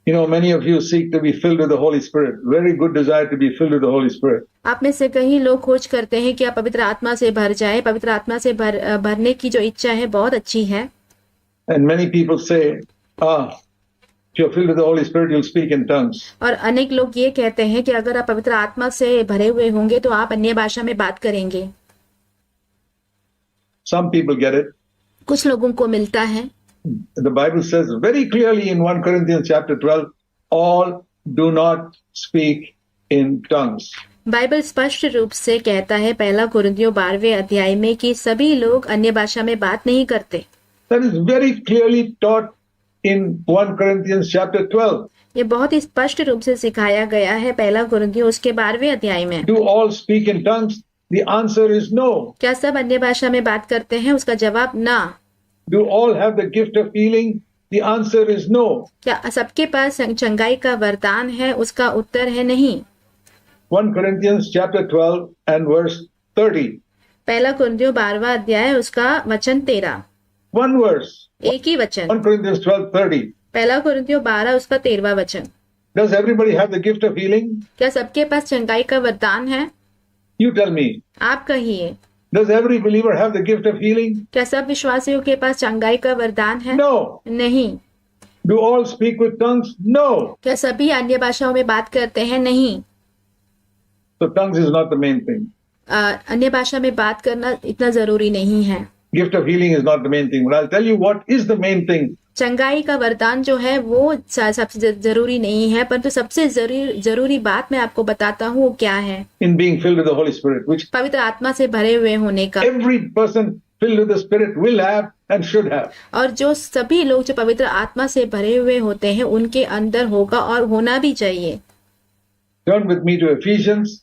You know, many of you seek to be filled with the Holy Spirit. Very good desire to be filled with the Holy Spirit. आप में से कई लोग खोज करते हैं कि आप पवित्र आत्मा से भर जाए। पवित्र आत्मा से भरने की जो इच्छा है बहुत अच्छी है। And many people say, if you're filled with the Holy Spirit, you'll speak in tongues. और अनेक लोग ये कहते हैं कि अगर आप पवित्र आत्मा से भरे हुए होंगे तो आप अन्य भाषा में बात करेंगे। Some people get it. कुछ लोगों को मिलता है। The Bible says very clearly in 1 Corinthians chapter 12, all do not speak in tongues. Bible स्पष्ट रूप से कहता है 1 कुरिन्थियों 12वें अध्याय में कि सभी लोग अन्य भाषा में बात नहीं करते। That is very clearly taught in 1 Corinthians chapter 12. ये बहुत ही स्पष्ट रूप से सिखाया गया है 1 कुरिन्थियों उसके 12वें अध्याय में। Do all speak in tongues? The answer is no. क्या सब अन्य भाषा में बात करते हैं? उसका जवाब ना। Do all have the gift of healing? The answer is no. क्या सबके पास चंगाई का वरदान है? उसका उत्तर है नहीं। 1 Corinthians chapter 12 and verse 30. 1 कुरिन्थियों 12वां अध्याय उसका वचन 13। One verse. एक ही वचन। 1 Corinthians 12:30. 1 कुरिन्थियों 12 उसका 13वां वचन। Does everybody have the gift of healing? क्या सबके पास चंगाई का वरदान है? You tell me. आप कहिए। Does every believer have the gift of healing? क्या सब विश्वासियों के पास चंगाई का वरदान है? No. नहीं। Do all speak with tongues? No. क्या सभी अन्य भाषाओं में बात करते हैं? नहीं। So tongues is not the main thing. अन्य भाषा में बात करना इतना जरूरी नहीं है। Gift of healing is not the main thing. But I'll tell you what is the main thing. चंगाई का वरदान जो है वो सबसे जरूरी नहीं है, परंतु सबसे जरूरी बात मैं आपको बताता हूँ वो क्या है। In being filled with the Holy Spirit, which पवित्र आत्मा से भरे हुए होने का। every person filled with the Spirit will have and should have. और जो सभी लोग जो पवित्र आत्मा से भरे हुए होते हैं उनके अंदर होगा और होना भी चाहिए। Turn with me to Ephesians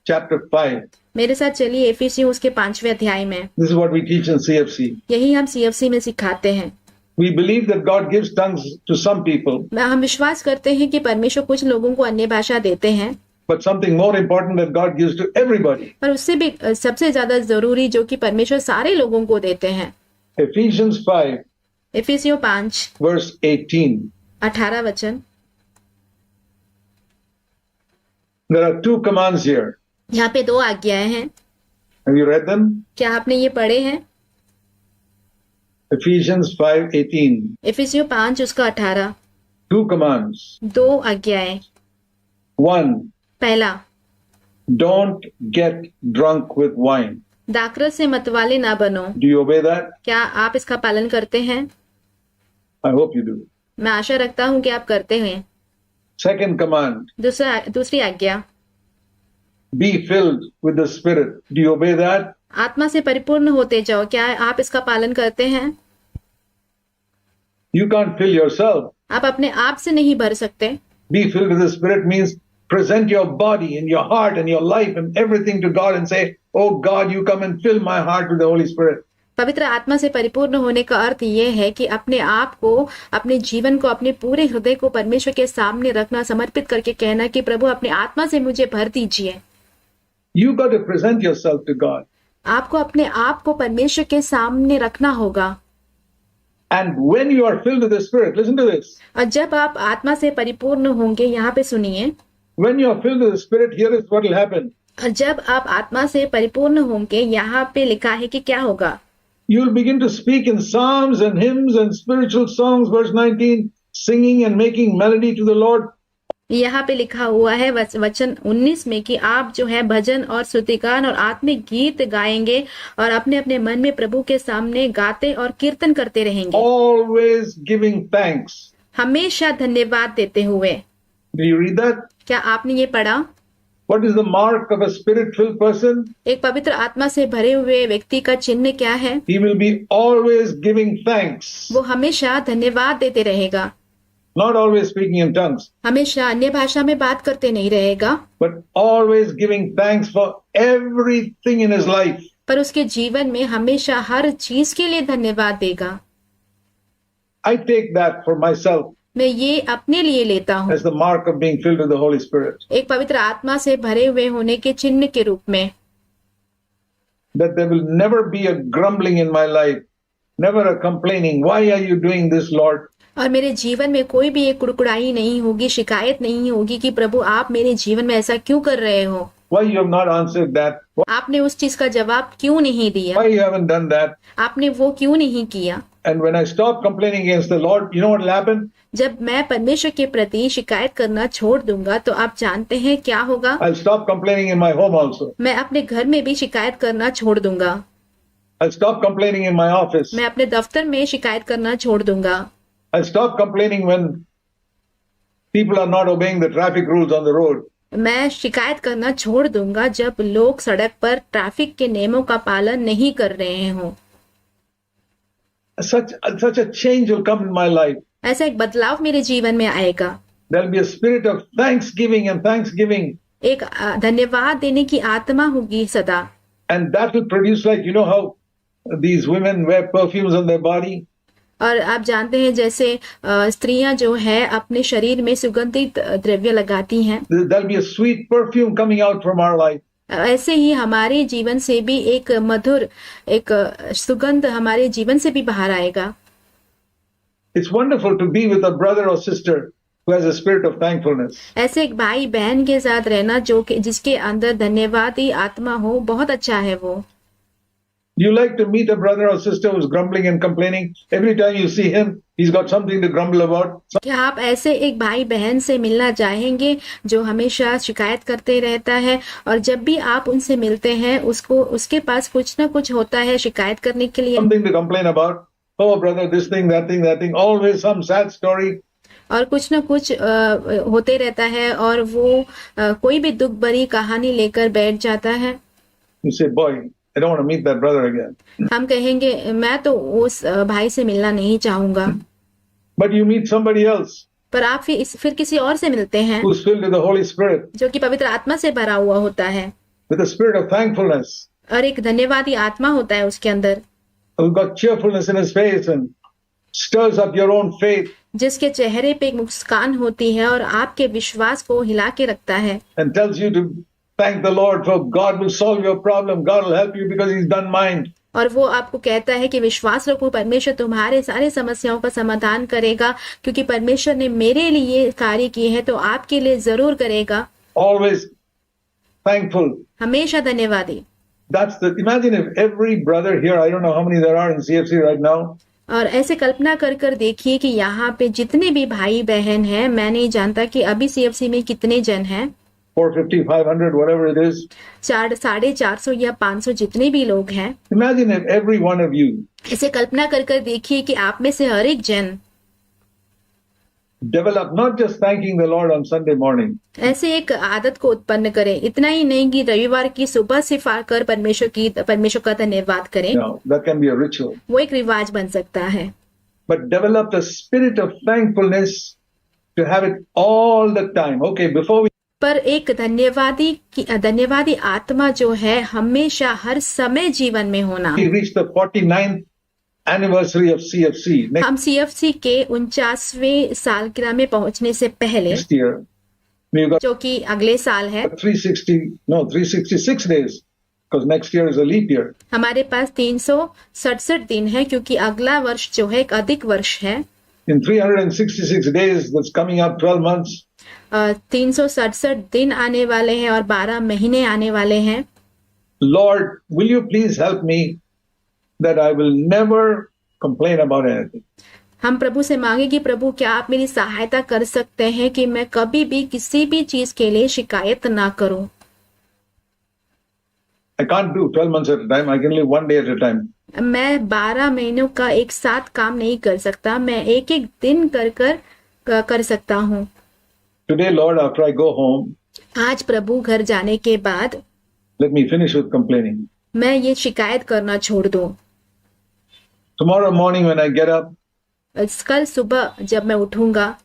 chapter 5. मेरे साथ चलिए एफिसियों उसके 5वें अध्याय में। This is what we teach in CFC. यही हम CFC में सिखाते हैं। We believe that God gives tongues to some people. हम विश्वास करते हैं कि परमेश्वर कुछ लोगों को अन्य भाषा देते हैं। But something more important that God gives to everybody. पर उससे भी सबसे ज्यादा जरूरी जो कि परमेश्वर सारे लोगों को देते हैं। Ephesians 5 एफिसियों 5 verse 18. 18 वचन। There are two commands here. यहाँ पे 2 आज्ञाएं हैं। Have you read them? क्या आपने ये पढ़े हैं? Ephesians 5:18. एफिसियों 5 उसका 18। Two commands. 2 आज्ञाएं। 1. पहला, Don't get drunk with wine. दाखरस से मतवाले ना बनो। Do you obey that? क्या आप इसका पालन करते हैं? I hope you do. मैं आशा रखता हूँ कि आप करते हैं। Second command. दूसरी आज्ञा, Be filled with the Spirit. Do you obey that? आत्मा से परिपूर्ण होते जाओ। क्या आप इसका पालन करते हैं? You can't fill yourself. आप अपने आप से नहीं भर सकते। Be filled with the Spirit means present your body and your heart and your life and everything to God and say, oh God, you come and fill my heart with the Holy Spirit. पवित्र आत्मा से परिपूर्ण होने का अर्थ ये है कि अपने आप को, अपने जीवन को, अपने पूरे हृदय को परमेश्वर के सामने रखना, समर्पित करके कहना कि प्रभु अपने आत्मा से मुझे भर दीजिए। You got to present yourself to God. आपको अपने आप को परमेश्वर के सामने रखना होगा। And when you are filled with the Spirit, listen to this. और जब आप आत्मा से परिपूर्ण होंगे, यहाँ पे सुनिए, When you are filled with the Spirit, here is what will happen. और जब आप आत्मा से परिपूर्ण होंगे, यहाँ पे लिखा है कि क्या होगा। You will begin to speak in psalms and hymns and spiritual songs, verse 19, singing and making melody to the Lord. यहाँ पे लिखा हुआ है वचन 19 में कि आप जो है भजन और स्तुतिगान और आत्मिक गीत गाएंगे और अपने अपने मन में प्रभु के सामने गाते और कीर्तन करते रहेंगे। Always giving thanks. हमेशा धन्यवाद देते हुए। Do you read that? क्या आपने ये पढ़ा? What is the mark of a spirit-filled person? एक पवित्र आत्मा से भरे हुए व्यक्ति का चिन्ह क्या है? He will be always giving thanks. वो हमेशा धन्यवाद देते रहेगा। Not always speaking in tongues, हमेशा अन्य भाषा में बात करते नहीं रहेगा, but always giving thanks for everything in his life. पर उसके जीवन में हमेशा हर चीज के लिए धन्यवाद देगा। I take that for myself मैं ये अपने लिए लेता हूँ as the mark of being filled with the Holy Spirit. एक पवित्र आत्मा से भरे हुए होने के चिन्ह के रूप में, That there will never be a grumbling in my life, never a complaining. Why are you doing this, Lord? और मेरे जीवन में कोई भी एक कुड़कुड़ाई नहीं होगी, शिकायत नहीं होगी कि प्रभु आप मेरे जीवन में ऐसा क्यों कर रहे हो, Why you have not answered that? आपने उस चीज का जवाब क्यों नहीं दिया, Why you haven't done that? आपने वो क्यों नहीं किया। And when I stop complaining against the Lord, you know what will happen? जब मैं परमेश्वर के प्रति शिकायत करना छोड़ दूंगा तो आप जानते हैं क्या होगा, I'll stop complaining in my home also. मैं अपने घर में भी शिकायत करना छोड़ दूंगा, I'll stop complaining in my office. मैं अपने दफ्तर में शिकायत करना छोड़ दूंगा, I'll stop complaining when people are not obeying the traffic rules on the road. मैं शिकायत करना छोड़ दूंगा जब लोग सड़क पर ट्रैफिक के नियमों का पालन नहीं कर रहे हों। Such a change will come in my life. ऐसा एक बदलाव मेरे जीवन में आएगा। There'll be a spirit of thanksgiving and thanksgiving. एक धन्यवाद देने की आत्मा होगी सदा। And that will produce, like, you know how these women wear perfumes on their body? और आप जानते हैं जैसे स्त्रियां जो है अपने शरीर में सुगंधित द्रव्य लगाती हैं, There'll be a sweet perfume coming out from our life. ऐसे ही हमारे जीवन से भी एक मधुर एक सुगंध हमारे जीवन से भी बाहर आएगा। It's wonderful to be with a brother or sister who has a spirit of thankfulness. ऐसे एक भाई बहन के साथ रहना जो कि जिसके अंदर धन्यवादी आत्मा हो, बहुत अच्छा है वो। You like to meet a brother or sister who's grumbling and complaining? Every time you see him, he's got something to grumble about. क्या आप ऐसे एक भाई बहन से मिलना चाहेंगे जो हमेशा शिकायत करते रहता है और जब भी आप उनसे मिलते हैं उसको उसके पास कुछ ना कुछ होता है शिकायत करने के लिए, Something to complain about. Oh, brother, this thing, that thing, that thing. Always some sad story. और कुछ ना कुछ होते रहता है और वो कोई भी दुख भरी कहानी लेकर बैठ जाता है। You say, boy, I don't want to meet that brother again. हम कहेंगे मैं तो उस भाई से मिलना नहीं चाहूंगा, But you meet somebody else पर आप फिर किसी और से मिलते हैं who's filled with the Holy Spirit, जो कि पवित्र आत्मा से भरा हुआ होता है with a spirit of thankfulness, और एक धन्यवादी आत्मा होता है उसके अंदर, who's got cheerfulness in his face and stirs up your own faith जिसके चेहरे पे एक मुस्कान होती है और आपके विश्वास को हिला के रखता है and tells you to thank the Lord for God will solve your problem. God will help you because He's done mine. और वो आपको कहता है कि विश्वास रखो, परमेश्वर तुम्हारे सारे समस्याओं का समाधान करेगा क्योंकि परमेश्वर ने मेरे लिए कार्य किए हैं तो आपके लिए जरूर करेगा। Always thankful. हमेशा धन्यवादी। Imagine if every brother here, I don't know how many there are in CFC right now. और ऐसे कल्पना कर कर देखिए कि यहाँ पे जितने भी भाई बहन हैं, मैं नहीं जानता कि अभी CFC में कितने जन हैं, 450, 500, whatever it is. 450 या 500 जितने भी लोग हैं। Imagine if every one of you ऐसे कल्पना कर कर देखिए कि आप में से हर एक जन develop not just thanking the Lord on Sunday morning, ऐसे एक आदत को उत्पन्न करें, इतना ही नहीं कि रविवार की सुबह से आकर परमेश्वर का धन्यवाद करें, that can be a ritual, वो एक रिवाज बन सकता है, but develop the spirit of thankfulness to have it all the time. Okay, before we पर एक धन्यवादी आत्मा जो है हमेशा हर समय जीवन में होना। reach the 49th anniversary of CFC हम CFC के 49वें सालगिरह में पहुंचने से पहले, next year, we've got जो कि अगले साल है, 366 days because next year is a leap year. हमारे पास 367 दिन है क्योंकि अगला वर्ष जो है एक अधिक वर्ष है। In 366 days, that's coming up 12 months. 367 दिन आने वाले हैं और 12 महीने आने वाले हैं। Lord, will you please help me that I will never complain about anything. हम प्रभु से मांगे कि प्रभु क्या आप मेरी सहायता कर सकते हैं कि मैं कभी भी किसी भी चीज के लिए शिकायत ना करूं। I can't do 12 months at a time. I can live one day at a time. मैं 12 महीनों का एक साथ काम नहीं कर सकता, मैं एक एक दिन कर सकता हूँ। Today, Lord, after I go home, आज प्रभु घर जाने के बाद let me finish with complaining. मैं ये शिकायत करना छोड़ दूं। Tomorrow morning when I get up, कल सुबह जब मैं उठूंगा,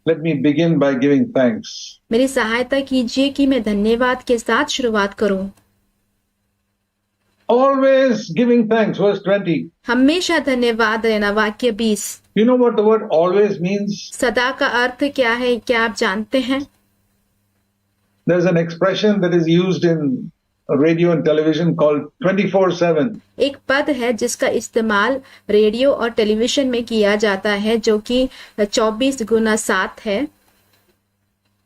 let me begin by giving thanks. मेरी सहायता कीजिए कि मैं धन्यवाद के साथ शुरुआत करूं। Always giving thanks. Verse 20. हमेशा धन्यवाद देना, वाक्य 20। You know what the word always means? सदा का अर्थ क्या है, क्या आप जानते हैं? There's an expression that is used in radio and television called 24/7. एक पद है जिसका इस्तेमाल रेडियो और टेलीविजन में किया जाता है जो कि 24x7 है।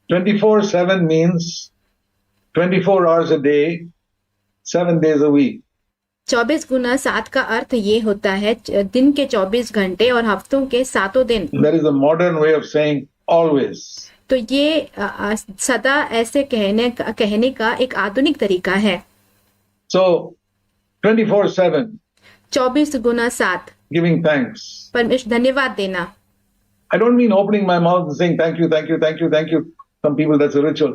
24/7 means 24 hours a day, 7 days a week. 24x7 का अर्थ ये होता है दिन के 24 घंटे और हफ्तों के 7 दिन। That is a modern way of saying always. तो ये सदा ऐसे कहने का एक आधुनिक तरीका है। So 24/7 24x7 giving thanks. परमेश्वर धन्यवाद देना। I don't mean opening my mouth and saying thank you, thank you, thank you, thank you. Some people that's a ritual.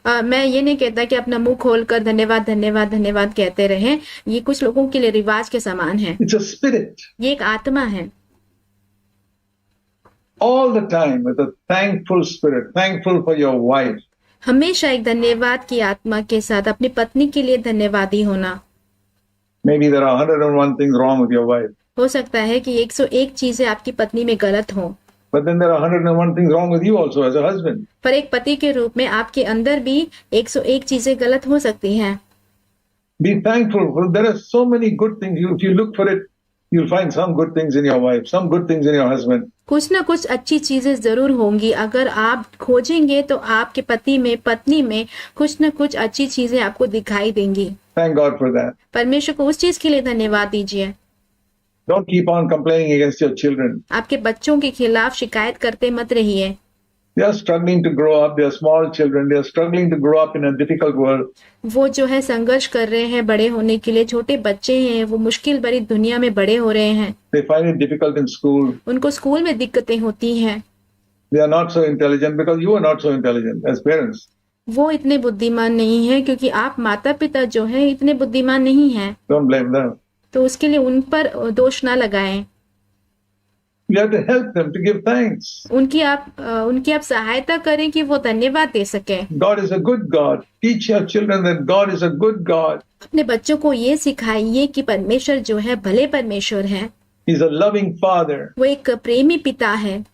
मैं ये नहीं कहता कि अपना मुंह खोलकर धन्यवाद धन्यवाद धन्यवाद कहते रहें। ये कुछ लोगों के लिए रिवाज के समान है। It's a spirit. ये एक आत्मा है। All the time with a thankful spirit, thankful for your wife. हमेशा एक धन्यवाद की आत्मा के साथ अपनी पत्नी के लिए धन्यवादी होना। Maybe there are 101 things wrong with your wife. हो सकता है कि 101 चीजें आपकी पत्नी में गलत हो। But then there are 101 things wrong with you also as a husband. पर एक पति के रूप में आपके अंदर भी 101 चीजें गलत हो सकती हैं। Be thankful. Well, there are so many good things. If you look for it, you'll find some good things in your wife, some good things in your husband. कुछ ना कुछ अच्छी चीजें जरूर होंगी। अगर आप खोजेंगे तो आपके पति में पत्नी में कुछ ना कुछ अच्छी चीजें आपको दिखाई देंगी। Thank God for that. परमेश्वर को उस चीज के लिए धन्यवाद दीजिए। Don't keep on complaining against your children. आपके बच्चों के खिलाफ शिकायत करते मत रहिए। They are struggling to grow up. They are small children. They are struggling to grow up in a difficult world. वो जो है संघर्ष कर रहे हैं बड़े होने के लिए। छोटे बच्चे हैं, वो मुश्किल भरी दुनिया में बड़े हो रहे हैं। They find it difficult in school. उनको स्कूल में दिक्कतें होती हैं। They are not so intelligent because you are not so intelligent as parents. वो इतने बुद्धिमान नहीं है क्योंकि आप माता पिता जो है इतने बुद्धिमान नहीं हैं। Don't blame them. तो उसके लिए उन पर दोष ना लगाएं। You have to help them to give thanks. उनकी आप सहायता करें कि वो धन्यवाद दे सकें। God is a good God. Teach your children that God is a good God. अपने बच्चों को ये सिखाइए कि परमेश्वर जो है भले परमेश्वर है। He's a loving Father वो एक प्रेमी पिता है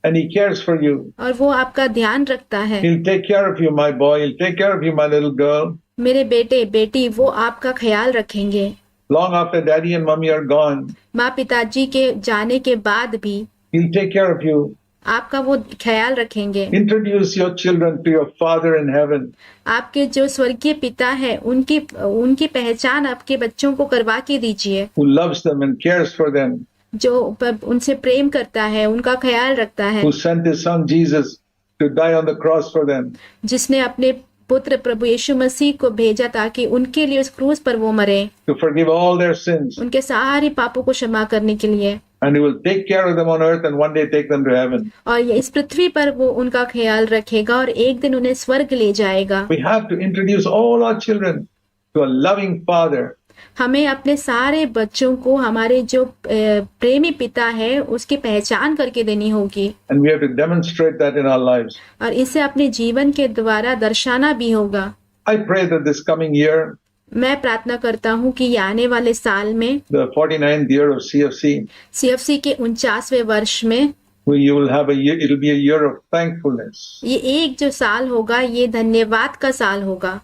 and He cares for you. और वो आपका ध्यान रखता है। He'll take care of you, my boy. He'll take care of you, my little girl. मेरे बेटे बेटी वो आपका ख्याल रखेंगे। Long after daddy and mommy are gone, माँ पिताजी के जाने के बाद भी He'll take care of you. आपका वो ख्याल रखेंगे। Introduce your children to your Father in heaven. आपके जो स्वर्गीय पिता है उनकी पहचान आपके बच्चों को करवा के दीजिए। Who loves them and cares for them. जो उनसे प्रेम करता है, उनका ख्याल रखता है। Who sent His Son Jesus to die on the cross for them. जिसने अपने पुत्र प्रभु यीशु मसीह को भेजा ताकि उनके लिए उस क्रूस पर वो मरे। To forgive all their sins. उनके सारे पापों को क्षमा करने के लिए। And He will take care of them on earth and one day take them to heaven. और ये इस पृथ्वी पर वो उनका ख्याल रखेगा और एक दिन उन्हें स्वर्ग ले जाएगा। We have to introduce all our children to a loving Father. हमें अपने सारे बच्चों को हमारे जो प्रेमी पिता है उसकी पहचान करके देनी होगी। And we have to demonstrate that in our lives. और इसे अपने जीवन के द्वारा दर्शाना भी होगा। I pray that this coming year, मैं प्रार्थना करता हूँ कि ये आने वाले साल में the 49th year of CFC के 49वें वर्ष में you will have a year, it'll be a year of thankfulness. ये एक जो साल होगा ये धन्यवाद का साल होगा।